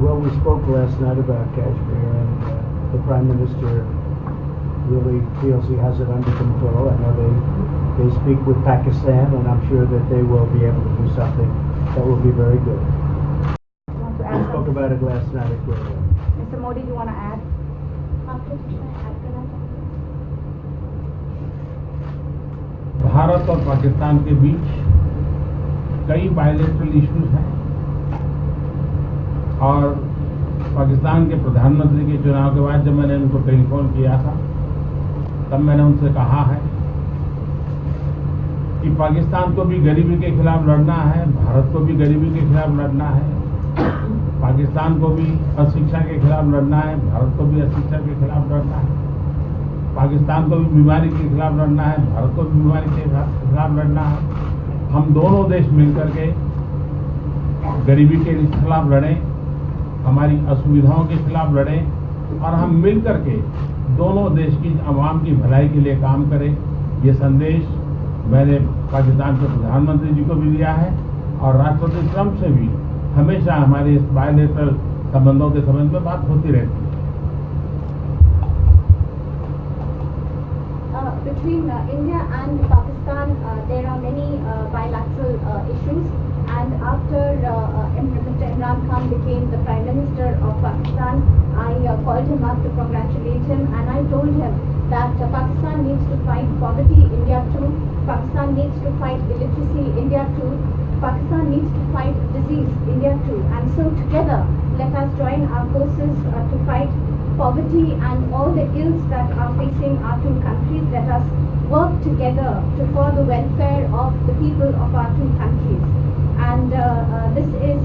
Well, we spoke last night about Kashmir, and the Prime Minister really feels he has it under control. I know they speak with Pakistan, and I'm sure that they will be able to do something that will be very good. We spoke about it last night at Bilateral. Mr. Modi, you want to add? Bharat और पाकिस्तान के बीच कई bilateral issues हैं और पाकिस्तान के प्रधानमंत्री के चुनाव के बाद जब मैंने उनको टेलीफोन किया था तब मैंने उनसे कहा है कि पाकिस्तान को भी गरीबी के खिलाफ लड़ना है, भारत को भी गरीबी के खिलाफ लड़ना है, पाकिस्तान को भी अशिक्षा के खिलाफ लड़ना है, भारत को भी अशिक्षा के खिलाफ लड़ना है, पाकिस्तान को भी बीमारी के खिलाफ लड़ना है, भारत को भी बीमारी के खिलाफ लड़ना है। हम दोनों देश मिलकर के गरीबी के खिलाफ लड़ें, हमारी असुविधाओं के खिलाफ लड़ें और हम मिलकर के दोनों देश की आवाम की भलाई के लिए काम करें। ये संदेश मैंने पाकिस्तान के प्रधानमंत्री जी को भी दिया है और राष्ट्रपति ट्रंप से भी हमेशा हमारे इस बायलैटरल संबंधों के संबंध में बात होती रहती है। Between India and Pakistan, there are many bilateral issues, and after Mr. Imran Khan became the Prime Minister of Pakistan, I called him up to congratulate him, and I told him that Pakistan needs to fight poverty, India too. Pakistan needs to fight illiteracy, India too. Pakistan needs to fight disease, India too. And so together, let us join our forces to fight poverty and all the ills that are facing our two countries. Let us work together for the welfare of the people of our two countries. And this is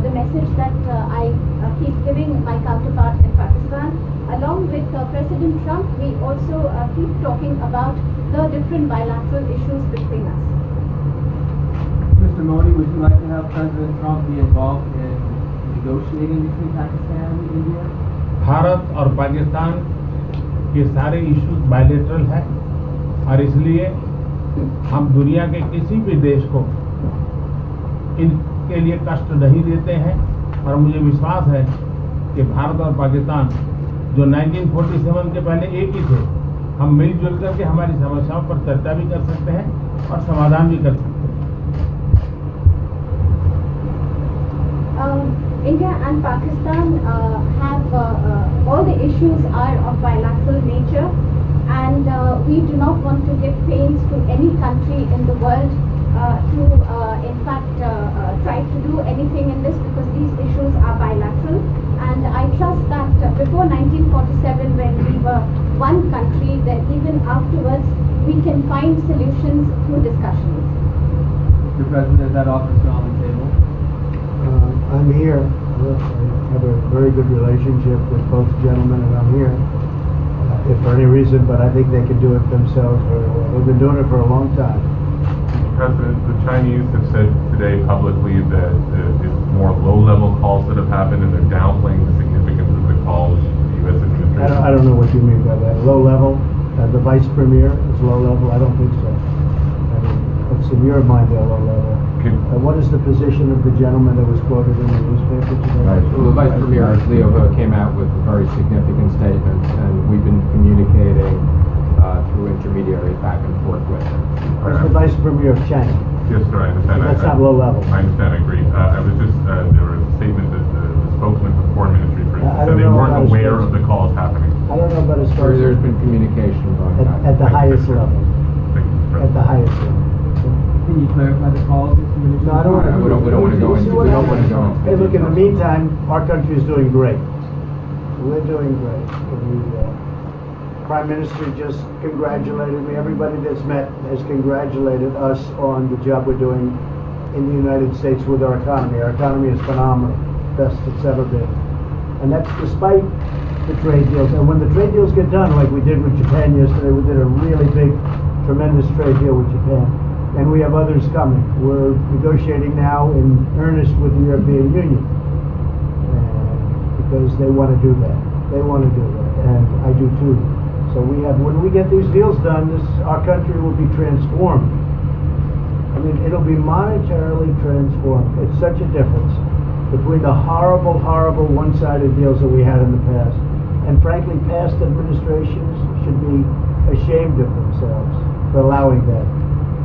the message that I keep giving my counterpart in Pakistan. Along with President Trump, we also keep talking about the different bilateral issues between us. Mr. Modi, would you like to have President Trump be involved in negotiating between Pakistan and India? Bharat और पाकिस्तान के सारे issues bilateral हैं और इसलिए हम दुनिया के किसी भी देश को इनके लिए कष्ट नहीं देते हैं और मुझे विश्वास है कि भारत और पाकिस्तान जो 1947 के पहले एक ही थे, हम मिलजुल करके हमारी समस्याओं पर चर्चा भी कर सकते हैं और समाधान भी कर सकते हैं। India and Pakistan have all the issues are of bilateral nature, and we do not want to give pains to any country in the world to in fact try to do anything in this, because these issues are bilateral. And I trust that before 1947, when we were one country, that even afterwards we can find solutions through discussions. Mr. President, is that offer still on the table? I'm here. I have a very good relationship with both gentlemen, and I'm here. If for any reason, but I think they can do it themselves very well. They've been doing it for a long time. Mr. President, the Chinese have said today publicly that it's more low-level calls that have happened, and they're downplaying the significance of the calls the U.S. administration. I don't know what you mean by that. Low level? The vice premier is low level? I don't think so. I mean, what's in your mind they're low level? What is the position of the gentleman that was quoted in the newspaper today? Right. Well, the Vice Premier, Leo Ho, came out with very significant statements, and we've been communicating through intermediaries back and forth with him. Who's the Vice Premier of China? Yes, sir, I understand. That's not low level. I understand, I agree. I was just, there was a statement that the spokesman for the Foreign Ministry said they weren't aware of the calls happening. I don't know about his Sure, there's been communication going back. At the highest level. Thank you, Mr. At the President. highest level. Can you clarify the calls, Mr. Minister? No, I don't want to. We don't want to go into. Hey, look, in the meantime, our country is doing great. We're doing great. The Prime Minister just congratulated me. Everybody that's met has congratulated us on the job we're doing in the United States with our economy. Our economy is phenomenal, best it's ever been. And that's despite the trade deals. And when the trade deals get done, like we did with Japan yesterday, we did a really big, tremendous trade deal with Japan. And we have others coming. We're negotiating now in earnest with the European Union because they want to do that. They want to do that, and I do too. So we have, when we get these deals done, our country will be transformed. I mean, it'll be monetarily transformed. It's such a difference. between the horrible, horrible one-sided deals that we had in the past. And frankly, past administrations should be ashamed of themselves for allowing that.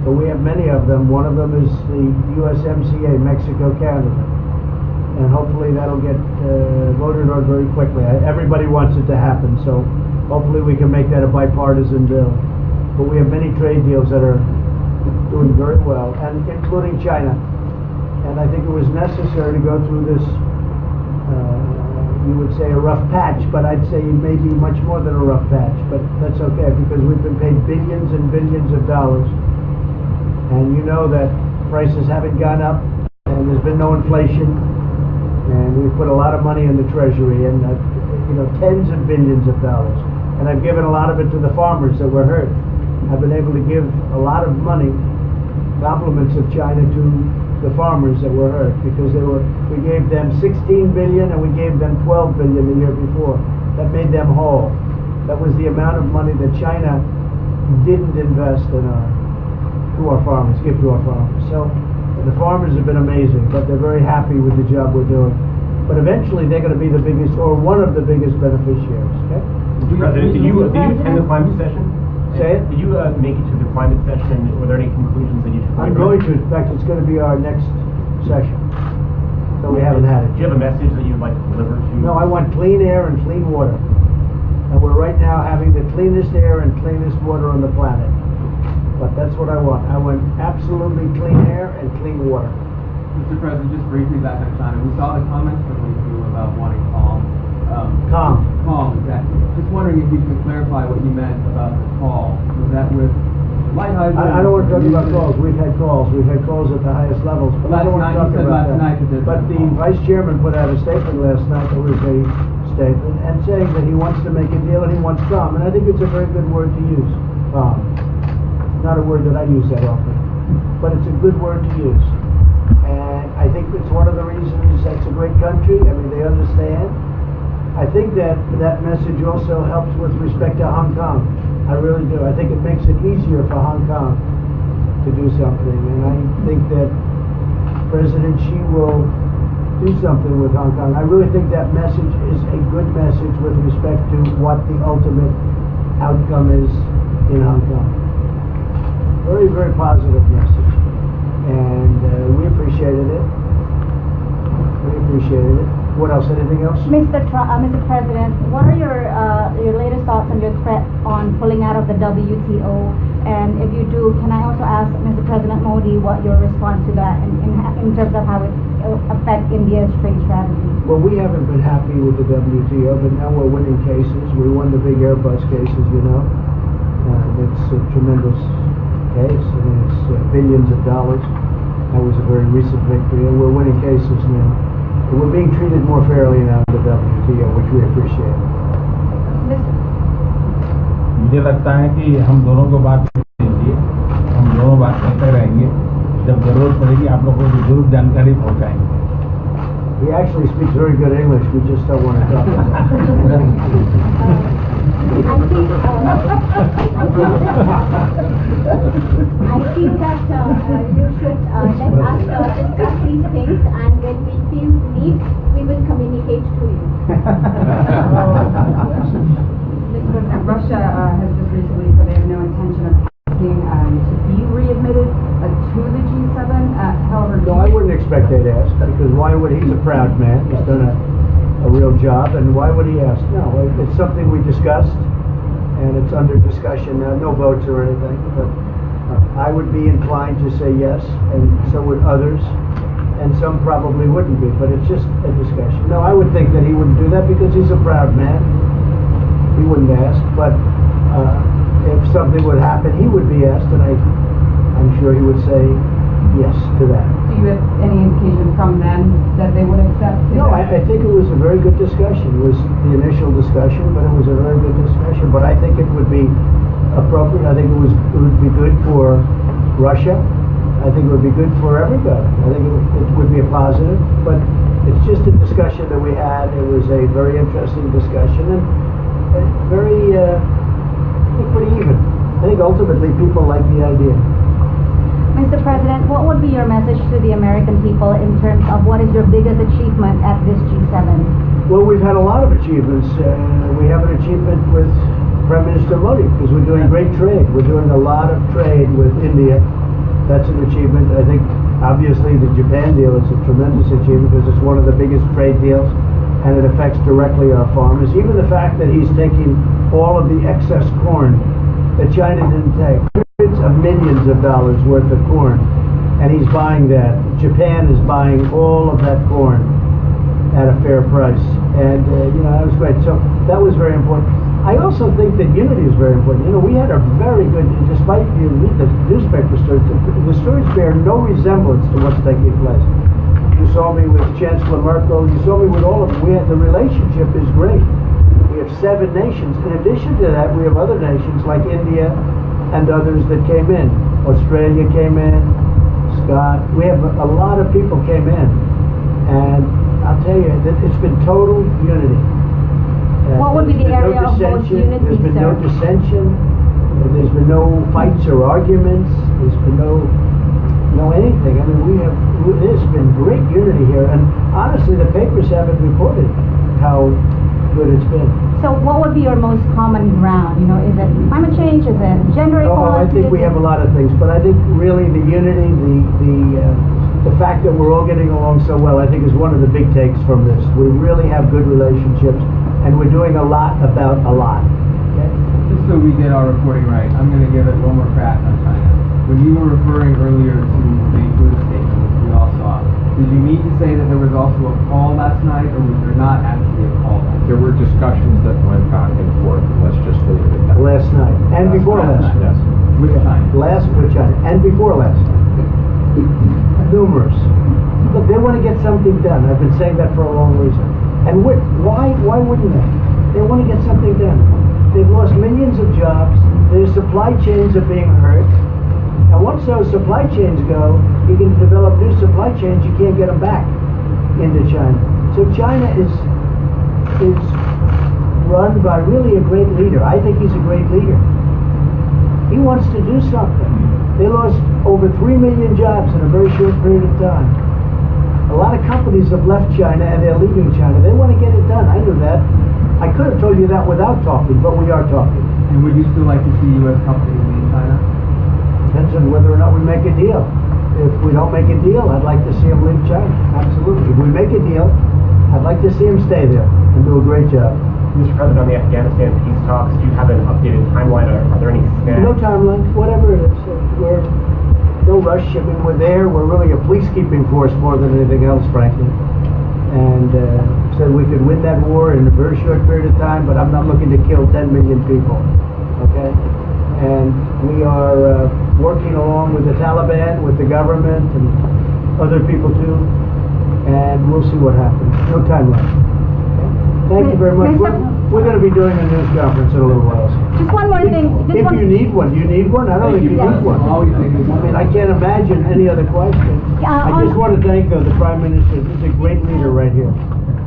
But we have many of them. One of them is the USMCA, Mexico-Canada. And hopefully that'll get voted on very quickly. Everybody wants it to happen, so hopefully we can make that a bipartisan bill. But we have many trade deals that are doing very well, and including China. And I think it was necessary to go through this, you would say a rough patch, but I'd say maybe much more than a rough patch, but that's okay because we've been paid billions and billions of dollars. And you know that prices haven't gone up, and there's been no inflation, and we've put a lot of money in the treasury, and tens of billions of dollars. And I've given a lot of it to the farmers that were hurt. I've been able to give a lot of money, compliments of China to the farmers that were hurt because we gave them 16 billion and we gave them 12 billion the year before. That made them whole. That was the amount of money that China didn't invest in to our farmers, give to our farmers. So the farmers have been amazing, but they're very happy with the job we're doing. But eventually they're going to be the biggest, or one of the biggest beneficiaries. Okay? Mr. President, did you attend the climate session? Say it? Did you make it to the climate session? Were there any conclusions that you took away I'm from going it? to. In fact, it's going to be our next session. So we haven't had it. Do you have a message that you'd like to deliver to? No, I want clean air and clean water. And we're right now having the cleanest air and cleanest water on the planet. But that's what I want. I want absolutely clean air and clean water. Mr. President, just briefly back on China, we saw the comments from you about wanting calm. Calm, exactly. Just wondering if you could clarify what you meant about the call. Was that with light hydrogen? I don't want to talk about calls. We've had calls. We've had calls at the highest levels. But I don't want to talk about that. But the Vice Chairman put out a statement last night that was a statement and saying that he wants to make a deal and he wants calm. And I think it's a very good word to use, calm. Not a word that I use that often, but it's a good word to use. And I think it's one of the reasons that's a great country. I mean, they understand. I think that message also helps with respect to Hong Kong. I really do. I think it makes it easier for Hong Kong to do something. And I think that President Xi will do something with Hong Kong. I really think that message is a good message with respect to what the ultimate outcome is in Hong Kong. Very, very positive message. And we appreciated it. We appreciated it. What else? Anything else? Mr. President, what are your latest thoughts on your threat on pulling out of the WTO? And if you do, can I also ask Mr. President Modi what your response to that in terms of how it affect India's trade strategy? Well, we haven't been happy with the WTO, but now we're winning cases. We won the big Airbus cases, you know. It's a tremendous case. I mean, it's billions of dollars. That was a very recent victory, and we're winning cases now. We're being treated more fairly now in the WTO, which we appreciate. मुझे लगता है कि हम दोनों को बात कीजिए, हम दोनों बात करते रहेंगे, जब जरूरत पड़ेगी आप लोगों को जरूर जानकारी पहुंचाएंगे. He actually speaks very good English, we just don't want to talk about it. I feel that you should let us discuss these things, and when we feel the need, we will communicate to you. Mr. President, Russia has just recently said they have no intention of asking to be readmitted to the G7. However, No, I wouldn't expect they'd ask, because why would, he's a proud man, he's done a real job, and why would he ask? No, it's something we discussed, and it's under discussion now, no votes or anything, but I would be inclined to say yes, and so would others, and some probably wouldn't be, but it's just a discussion. No, I would think that he wouldn't do that because he's a proud man. He wouldn't ask, but if something would happen, he would be asked, and I'm sure he would say yes to that. do you have any indication from them that they would accept? No, I think it was a very good discussion. It was the initial discussion, but it was a very good discussion. But I think it would be appropriate. I think it would be good for Russia. I think it would be good for everybody. I think it would be a positive. But it's just a discussion that we had. It was a very interesting discussion and I think pretty even. I think ultimately people like the idea. Mr. President, what would be your message to the American people in terms of what is your biggest achievement at this G7? Well, we've had a lot of achievements. We have an achievement with Prime Minister Modi because we're doing great trade. We're doing a lot of trade with India. That's an achievement. I think obviously the Japan deal is a tremendous achievement because it's one of the biggest trade deals and it affects directly our farmers. Even the fact that he's taking all of the excess corn that China didn't take, hundreds of millions of dollars worth of corn, and he's buying that. Japan is buying all of that corn at a fair price, and that was great. So that was very important. I also think that unity is very important. We had a very good, despite you read the newspaper stories, the stories bear no resemblance to what's taking place. You saw me with Chancellor Merkel. You saw me with all of them. The relationship is great. We have 7 nations. In addition to that, we have other nations like India and others that came in. Australia came in. Scott. We have a lot of people came in, and I'll tell you that it's been total unity. What would be the area of most unity, There's been no sir? dissension. There's been no fights or arguments. There's been no anything. I mean, there's been great unity here, and honestly, the papers haven't reported how good it's been. So what would be your most common ground? Is it climate change? Is it gender equality? I think we have a lot of things, but I think really the unity, the fact that we're all getting along so well, I think is one of the big takes from this. We really have good relationships, and we're doing a lot about a lot. Okay? Just so we get our reporting right, I'm going to give it one more crack on China. When you were referring earlier to the Buddha statement, which we all saw, did you mean to say that there was also a call last night, or was there not actually a call last night? There were discussions that went back and forth, and let's just leave it at that. Last night, and before last night. Yes. With China? Last with China, and before last night. Numerous. Look, they want to get something done. I've been saying that for a long reason. And why wouldn't they? They want to get something done. They've lost millions of jobs. Their supply chains are being hurt. And once those supply chains go, you can develop new supply chains. You can't get them back into China. So China is run by really a great leader. I think he's a great leader. He wants to do something. They lost over 3 million jobs in a very short period of time. A lot of companies have left China and they're leaving China. They want to get it done. I knew that. I could have told you that without talking, but we are talking. And would you still like to see U.S. companies leave China? Depends on whether or not we make a deal. If we don't make a deal, I'd like to see them leave China. Absolutely. If we make a deal, I'd like to see them stay there and do a great job. Mr. President, on the Afghanistan peace talks, do you have an updated timeline? Are there any snags? No timeline, whatever it is. We're no rush. I mean, we're there. We're really a peacekeeping force more than anything else, frankly. And so we could win that war in a very short period of time, but I'm not looking to kill 10 million people. Okay? And we are working along with the Taliban, with the government, and other people too. And we'll see what happens. No timeline. Okay? Thank you very much. We're going to be doing a news conference in a little while. Just one more thing. If you need one, do you need one? I don't think you need one. I mean, I can't imagine any other question. I just want to thank the Prime Minister. He's a great leader right here.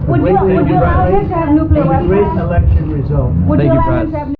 Would you allow him to have nuclear A weapons? great election result. Would you allow him to have